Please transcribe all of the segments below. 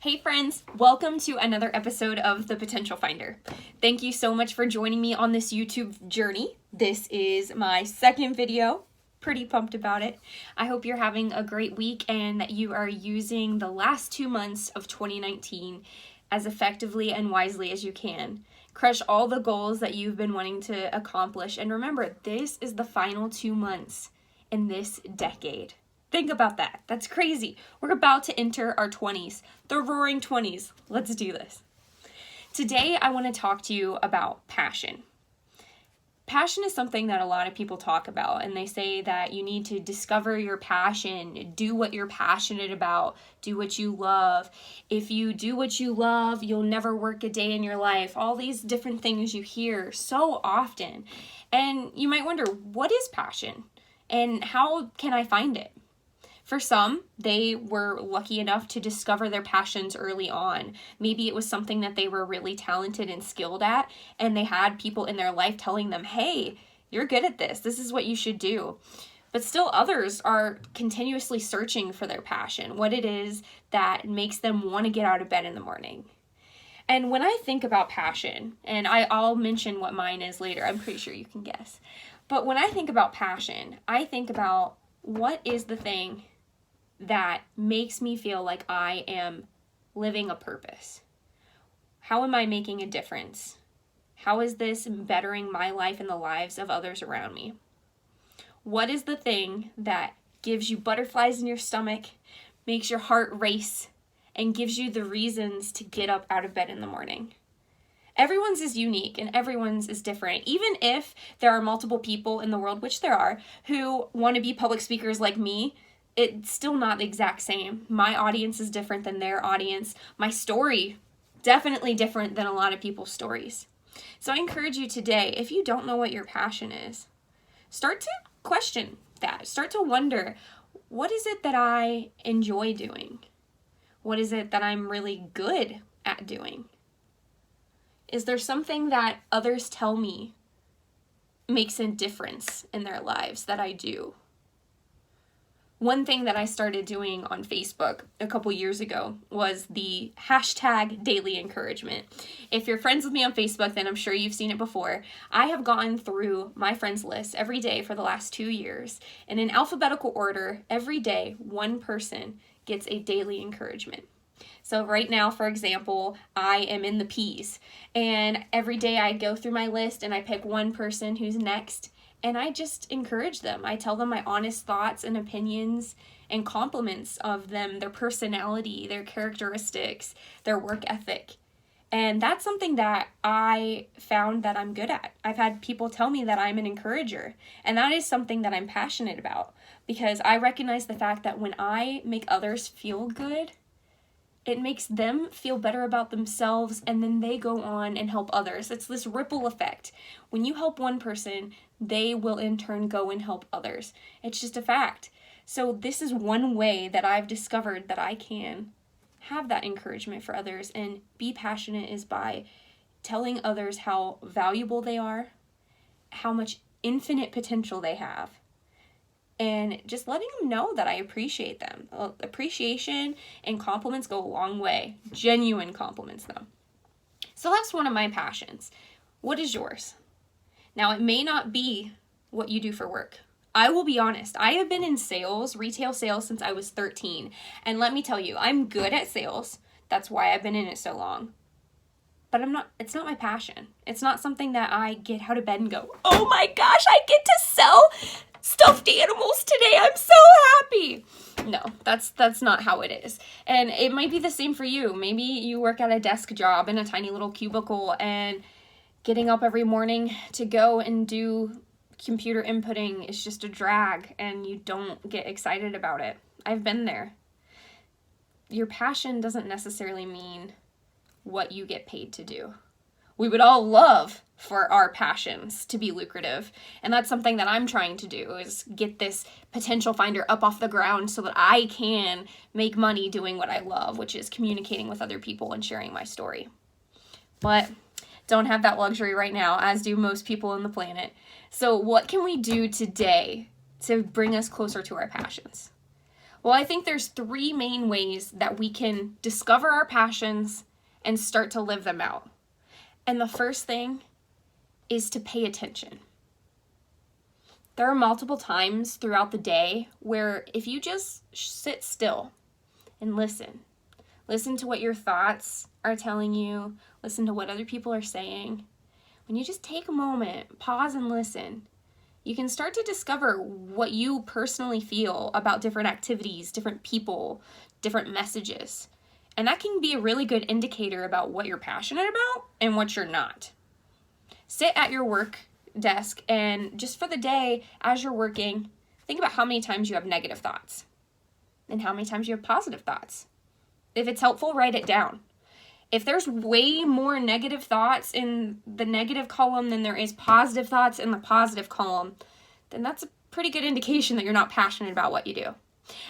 Hey friends, welcome to another episode of The Potential Finder. Thank you so much for joining me on this YouTube journey. This is my second video. Pretty pumped about it. I hope you're having a great week and that you are using the last 2 months of 2019 as effectively and wisely as you can. Crush all the goals that you've been wanting to accomplish. And remember, this is the final 2 months in this decade. Think about that. That's crazy. We're about to enter our 20s, the roaring 20s. Let's do this. Today, I want to talk to you about passion. Passion is something that a lot of people talk about, and they say that you need to discover your passion, do what you're passionate about, do what you love. If you do what you love, you'll never work a day in your life. All these different things you hear so often. And you might wonder, what is passion? And how can I find it? For some, they were lucky enough to discover their passions early on. Maybe it was something that they were really talented and skilled at, and they had people in their life telling them, hey, you're good at this. This is what you should do. But still others are continuously searching for their passion, what it is that makes them want to get out of bed in the morning. And when I think about passion, and I'll mention what mine is later, I'm pretty sure you can guess. But when I think about passion, I think about what is the thing that makes me feel like I am living a purpose? How am I making a difference? How is this bettering my life and the lives of others around me? What is the thing that gives you butterflies in your stomach, makes your heart race, and gives you the reasons to get up out of bed in the morning? Everyone's is unique and everyone's is different. Even if there are multiple people in the world, which there are, who want to be public speakers like me, it's still not the exact same. My audience is different than their audience. My story, definitely different than a lot of people's stories. So I encourage you today, if you don't know what your passion is, start to question that. Start to wonder, what is it that I enjoy doing? What is it that I'm really good at doing? Is there something that others tell me makes a difference in their lives that I do? One thing that I started doing on Facebook a couple years ago was the hashtag daily encouragement. If you're friends with me on Facebook, then I'm sure you've seen it before. I have gone through my friends list every day for the last 2 years, and in alphabetical order, every day, one person gets a daily encouragement. So right now, for example, I am in the P's, and every day I go through my list and I pick one person who's next, and I just encourage them. I tell them my honest thoughts and opinions and compliments of them, their personality, their characteristics, their work ethic. And that's something that I found that I'm good at. I've had people tell me that I'm an encourager, and that is something that I'm passionate about because I recognize the fact that when I make others feel good, it makes them feel better about themselves, and then they go on and help others. It's this ripple effect. When you help one person, they will in turn go and help others. It's just a fact. So this is one way that I've discovered that I can have that encouragement for others and be passionate is by telling others how valuable they are, how much infinite potential they have, and just letting them know that I appreciate them. Appreciation and compliments go a long way. Genuine compliments, though. So that's one of my passions. What is yours? Now, it may not be what you do for work. I will be honest. I have been in sales, retail sales, since I was 13. And let me tell you, I'm good at sales. That's why I've been in it so long. But it's not my passion. It's not something that I get out of bed and go, oh my gosh, I get to sell stuffed animals today. I'm so happy. No, that's not how it is. And it might be the same for you. Maybe you work at a desk job in a tiny little cubicle and getting up every morning to go and do computer inputting is just a drag and you don't get excited about it. I've been there. Your passion doesn't necessarily mean what you get paid to do. We would all love for our passions to be lucrative. And that's something that I'm trying to do is get this potential finder up off the ground so that I can make money doing what I love, which is communicating with other people and sharing my story. But don't have that luxury right now, as do most people on the planet. So what can we do today to bring us closer to our passions? Well, I think there's 3 main ways that we can discover our passions and start to live them out. And the first thing is to pay attention. There are multiple times throughout the day where if you just sit still and listen to what your thoughts are telling you, listen to what other people are saying, when you just take a moment, pause and listen, you can start to discover what you personally feel about different activities, different people, different messages. And that can be a really good indicator about what you're passionate about and what you're not. Sit at your work desk and just for the day, as you're working, think about how many times you have negative thoughts and how many times you have positive thoughts. If it's helpful, write it down. If there's way more negative thoughts in the negative column than there is positive thoughts in the positive column, then that's a pretty good indication that you're not passionate about what you do.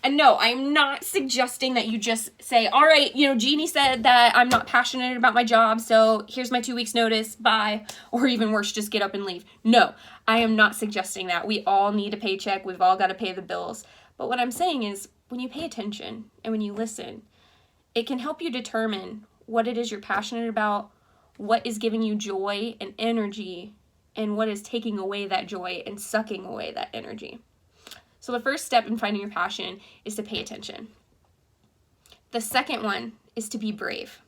And no, I'm not suggesting that you just say, all right, Jeannie said that I'm not passionate about my job, so here's my 2 weeks notice, bye. Or even worse, just get up and leave. No, I am not suggesting that. We all need a paycheck. We've all got to pay the bills. But what I'm saying is when you pay attention and when you listen, it can help you determine what it is you're passionate about, what is giving you joy and energy, and what is taking away that joy and sucking away that energy. So the first step in finding your passion is to pay attention. The second one is to be brave.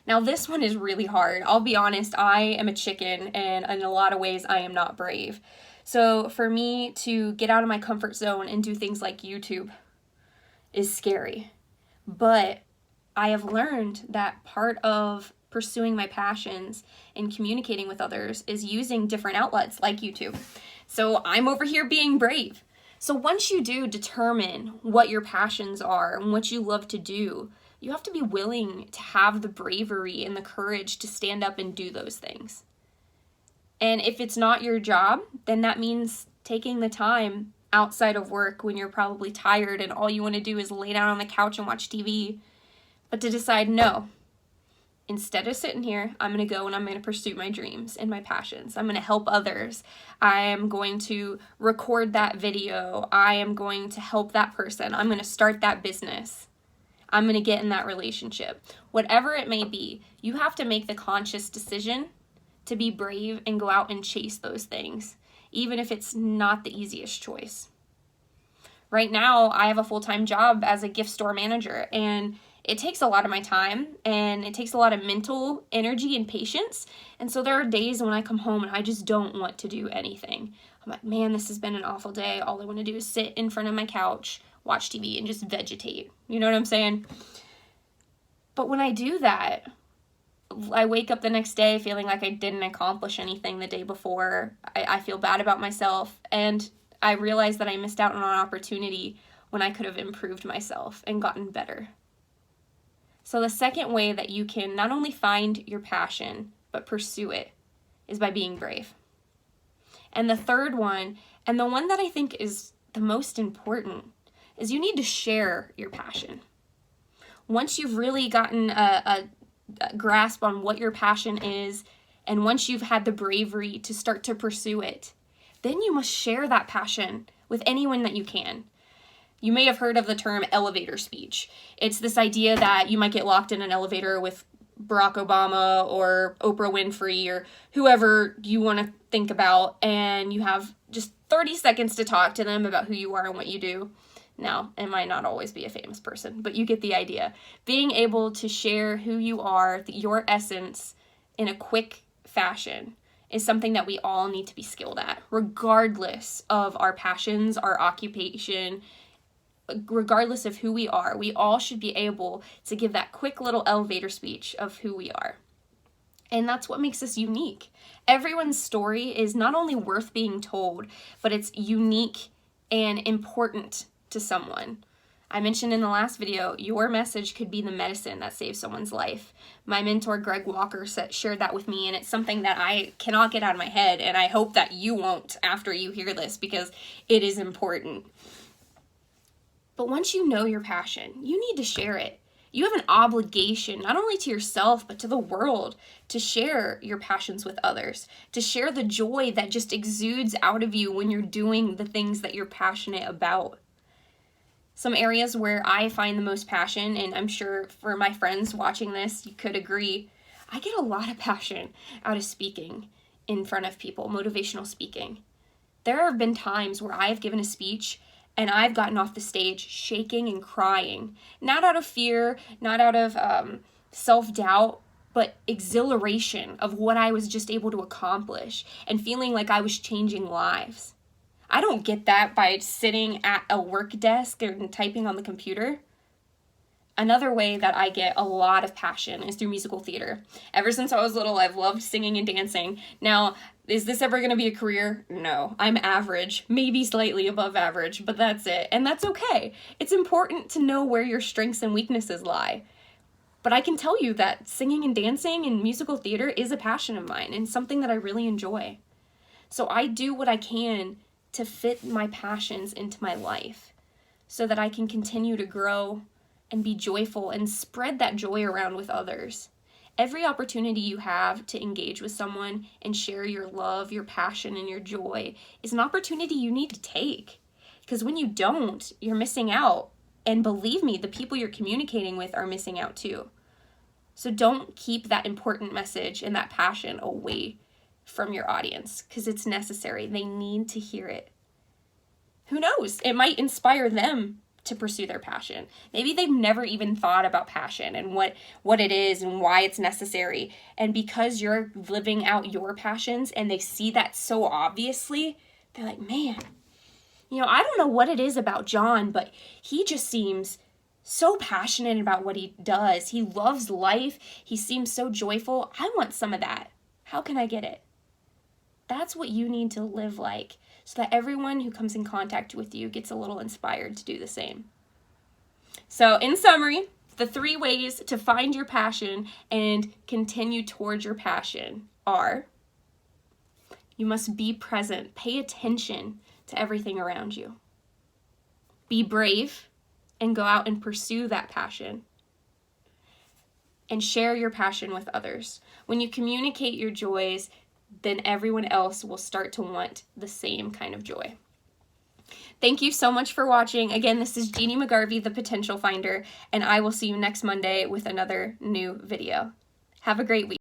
Now this one is really hard. I'll be honest, I am a chicken, and in a lot of ways I am not brave. So for me to get out of my comfort zone and do things like YouTube is scary. But I have learned that part of pursuing my passions and communicating with others is using different outlets like YouTube. So I'm over here being brave. So once you do determine what your passions are and what you love to do, you have to be willing to have the bravery and the courage to stand up and do those things. And if it's not your job, then that means taking the time outside of work when you're probably tired and all you want to do is lay down on the couch and watch TV. But to decide, no, instead of sitting here, I'm going to go and I'm going to pursue my dreams and my passions. I'm going to help others. I am going to record that video. I am going to help that person. I'm going to start that business. I'm going to get in that relationship. Whatever it may be, you have to make the conscious decision to be brave and go out and chase those things, even if it's not the easiest choice. Right now, I have a full-time job as a gift store manager, and it takes a lot of my time and it takes a lot of mental energy and patience. And so there are days when I come home and I just don't want to do anything. I'm like, man, this has been an awful day. All I want to do is sit in front of my couch, watch TV, and just vegetate. You know what I'm saying? But when I do that, I wake up the next day feeling like I didn't accomplish anything the day before. I feel bad about myself. And I realize that I missed out on an opportunity when I could have improved myself and gotten better. So the second way that you can not only find your passion, but pursue it, is by being brave. And the third one, and the one that I think is the most important, is you need to share your passion. Once you've really gotten a grasp on what your passion is, and once you've had the bravery to start to pursue it, then you must share that passion with anyone that you can. You may have heard of the term elevator speech. It's this idea that you might get locked in an elevator with Barack Obama or Oprah Winfrey or whoever you want to think about, and you have just 30 seconds to talk to them about who you are and what you do. Now, it might not always be a famous person, but you get the idea. Being able to share who you are, your essence, in a quick fashion is something that we all need to be skilled at, regardless of our passions, our occupation, regardless of who we are. We all should be able to give that quick little elevator speech of who we are. And that's what makes us unique. Everyone's story is not only worth being told, but it's unique and important to someone. I mentioned in the last video, your message could be the medicine that saves someone's life. My mentor, Greg Walker, shared that with me, and it's something that I cannot get out of my head, and I hope that you won't after you hear this, because it is important. But once you know your passion, you need to share it. You have an obligation, not only to yourself, but to the world, to share your passions with others, to share the joy that just exudes out of you when you're doing the things that you're passionate about. Some areas where I find the most passion, and I'm sure for my friends watching this, you could agree, I get a lot of passion out of speaking in front of people, motivational speaking. There have been times where I've given a speech and I've gotten off the stage shaking and crying, not out of fear, not out of self-doubt, but exhilaration of what I was just able to accomplish and feeling like I was changing lives. I don't get that by sitting at a work desk and typing on the computer. Another way that I get a lot of passion is through musical theater. Ever since I was little, I've loved singing and dancing. Now, is this ever going to be a career? No. I'm average, maybe slightly above average, but that's it. And that's okay. It's important to know where your strengths and weaknesses lie. But I can tell you that singing and dancing and musical theater is a passion of mine and something that I really enjoy. So I do what I can to fit my passions into my life so that I can continue to grow and be joyful and spread that joy around with others. Every opportunity you have to engage with someone and share your love, your passion, and your joy is an opportunity you need to take. Because when you don't, you're missing out. And believe me, the people you're communicating with are missing out too. So don't keep that important message and that passion away from your audience, because it's necessary. They need to hear it. Who knows? It might inspire them to pursue their passion. Maybe they've never even thought about passion and what it is and why it's necessary. And because you're living out your passions and they see that so obviously, they're like, man, I don't know what it is about John, but he just seems so passionate about what he does. He loves life. He seems so joyful. I want some of that. How can I get it? That's what you need to live like, so that everyone who comes in contact with you gets a little inspired to do the same. So in summary, the 3 ways to find your passion and continue towards your passion are: you must be present, pay attention to everything around you. Be brave and go out and pursue that passion. And share your passion with others. When you communicate your joys, then everyone else will start to want the same kind of joy. Thank you so much for watching. Again, this is Jeannie McGarvey, the Potential Finder, and I will see you next Monday with another new video. Have a great week.